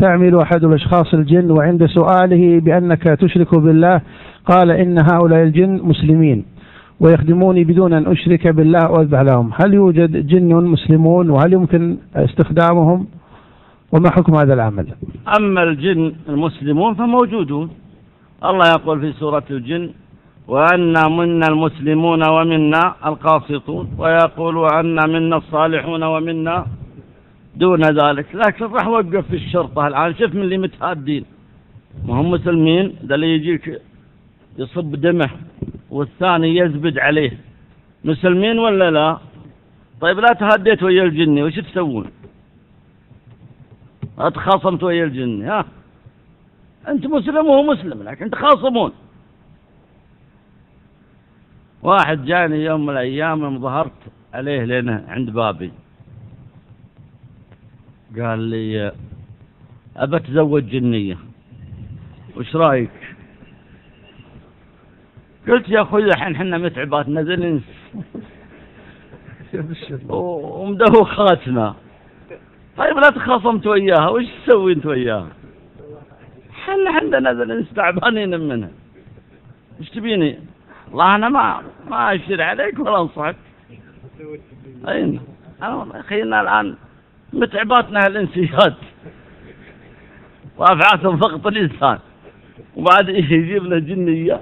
يستعمل أحد الأشخاص الجن، وعند سؤاله بأنك تشرك بالله قال إن هؤلاء الجن مسلمين ويخدموني بدون أن أشرك بالله وأذبح لهم. هل يوجد جن مسلمون وهل يمكن استخدامهم وما حكم هذا العمل؟ أما الجن المسلمون فموجودون. الله يقول في سورة الجن وأنا منا المسلمون ومنا القاسطون، ويقول أن منا الصالحون ومنا دون ذلك. لكن راح وقف في الشرطة الآن، شوف من اللي متهادين ما هم مسلمين، ده اللي يجيك يصب دمه والثاني يزبد عليه، مسلمين ولا لا؟ طيب لا تهديت ويا الجني وش تسوون؟ اتخاصمت ويا الجني، ها انت مسلم وهو مسلم لكن تخاصمون. واحد جاني يوم من الايام ظهرت عليه لنا عند بابي، قال لي ابى اتزوج جنيه وش رايك؟ قلت يا اخوي الحين حنا متعبات نزل ومدوخاتنا. طيب لا تخاصمت وياها وش تسوي انت وياها؟ حنا نزل تعبانين منها، وش تبيني؟ والله انا ما اشير عليك ولا انصحك. اين انا والله اخينا الان متعباتنا الانسيات وافعاتهم فقط الانسان، وبعد يجيب لنا جنيه